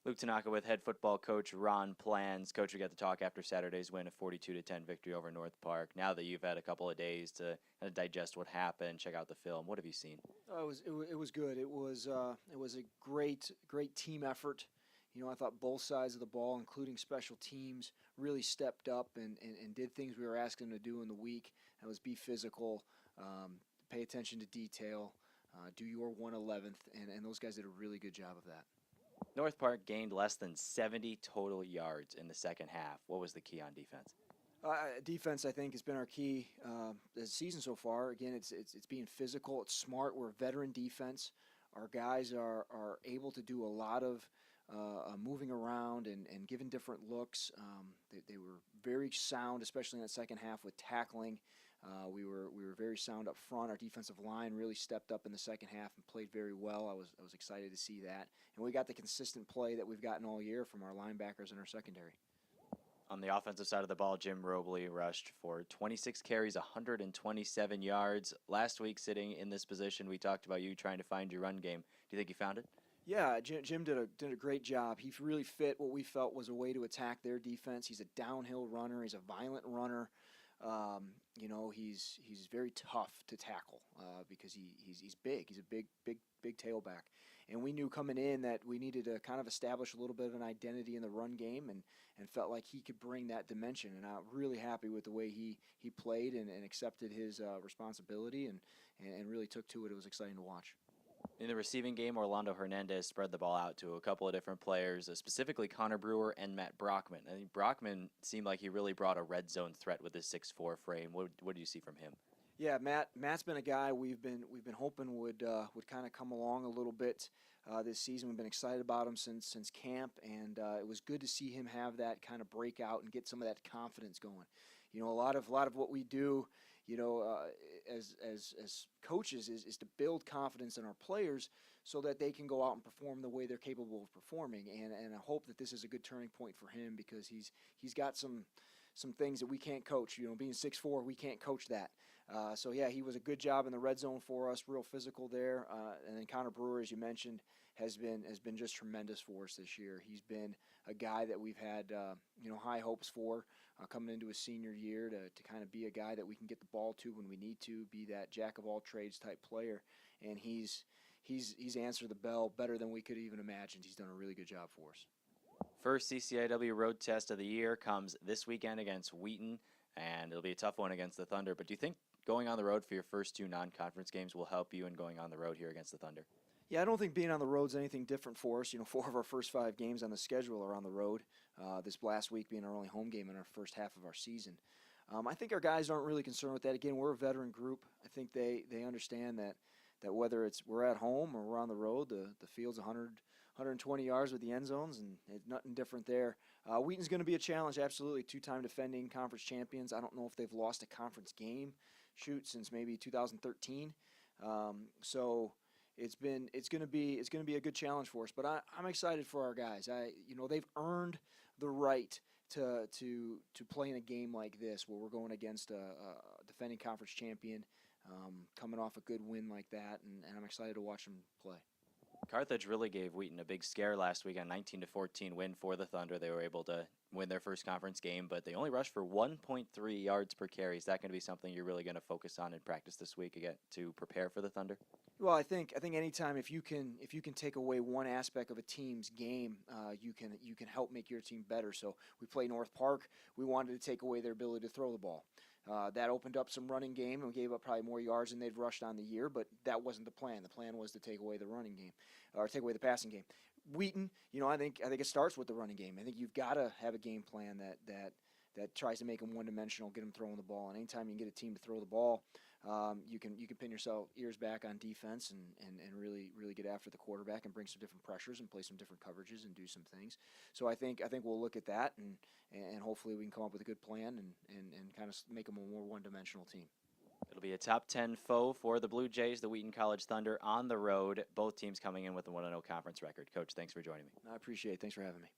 Luke Tanaka with head football coach Ron Planz. Coach, we got to talk after Saturday's win, a 42-10 victory over North Park. Now that you've had a couple of days to kind of digest what happened, check out the film, what have you seen? It was good. It was a great team effort. I thought both sides of the ball, including special teams, really stepped up and did things we were asking them to do in the week. That was be physical, pay attention to detail, do your 1/11th, and those guys did a really good job of that. North Park gained less than 70 total yards in the second half. What was the key on defense? Defense, I think, has been our key this season so far. Again, it's being physical. It's smart. We're a veteran defense. Our guys are able to do a lot of moving around and giving different looks. They were very sound, especially in that second half with tackling. We were very sound up front. Our defensive line really stepped up in the second half and played very well. I was excited to see that. And we got the consistent play that we've gotten all year from our linebackers and our secondary. On the offensive side of the ball, Jim Robley rushed for 26 carries, 127 yards. Last week, sitting in this position, we talked about you trying to find your run game. Do you think you found it? Yeah, Jim did a great job. He really fit what we felt was a way to attack their defense. He's a downhill runner. He's a violent runner. He's very tough to tackle because he's big. He's a big tailback. And we knew coming in that we needed to kind of establish a little bit of an identity in the run game and felt like he could bring that dimension. And I'm really happy with the way he played and accepted his responsibility and really took to it. It was exciting to watch. In the receiving game, Orlando Hernandez spread the ball out to a couple of different players, specifically Connor Brewer and Matt Brockman. I think Brockman seemed like he really brought a red zone threat with his 6'4" frame. What do you see from him? Yeah, Matt's been a guy we've been hoping would kind of come along a little bit this season. We've been excited about him since camp, and it was good to see him have that kind of breakout and get some of that confidence going. A lot of what we do, as coaches is to build confidence in our players so that they can go out and perform the way they're capable of performing. And I hope that this is a good turning point for him because he's got some things that we can't coach. Being 6'4", we can't coach that. So yeah, he was a good job in the red zone for us, real physical there. And then Connor Brewer, as you mentioned, has been just tremendous for us this year. He's been a guy that we've had high hopes for coming into his senior year to kind of be a guy that we can get the ball to when we need to, be that jack of all trades type player. And he's answered the bell better than we could even imagine. He's done a really good job for us. First CCIW road test of the year comes this weekend against Wheaton, and it'll be a tough one against the Thunder. But do you think going on the road for your first two non-conference games will help you in going on the road here against the Thunder? Yeah, I don't think being on the road is anything different for us. 4 of our first 5 games on the schedule are on the road. This last week being our only home game in our first half of our season. I think our guys aren't really concerned with that. Again, we're a veteran group. I think they understand that whether we're at home or we're on the road, the field's 120 yards with the end zones, and it's nothing different there. Wheaton's going to be a challenge, absolutely. 2-time defending conference champions. I don't know if they've lost a conference game, since maybe 2013. So it's going to be a good challenge for us. But I'm excited for our guys. They've earned the right to play in a game like this, where we're going against a defending conference champion, coming off a good win like that, and I'm excited to watch them play. Carthage really gave Wheaton a big scare last week on 19-14 win for the Thunder. They were able to win their first conference game, but they only rushed for 1.3 yards per carry. Is that going to be something you're really going to focus on in practice this week again to prepare for the Thunder? Well, I think anytime if you can take away one aspect of a team's game, you can help make your team better. So we play North Park. We wanted to take away their ability to throw the ball. That opened up some running game and gave up probably more yards than they'd rushed on the year, but that wasn't the plan. The plan was to take away the running game, or take away the passing game. Wheaton, I think it starts with the running game. I think you've got to have a game plan that tries to make them one-dimensional, get them throwing the ball. And anytime you can get a team to throw the ball, you can pin yourself ears back on defense and really get after the quarterback and bring some different pressures and play some different coverages and do some things. So I think we'll look at that and hopefully we can come up with a good plan and kind of make them a more one-dimensional team. It'll be a top 10 foe for the Blue Jays, the Wheaton College Thunder, on the road. Both teams coming in with a 1-0 conference record. Coach, thanks for joining me. I appreciate it. Thanks for having me.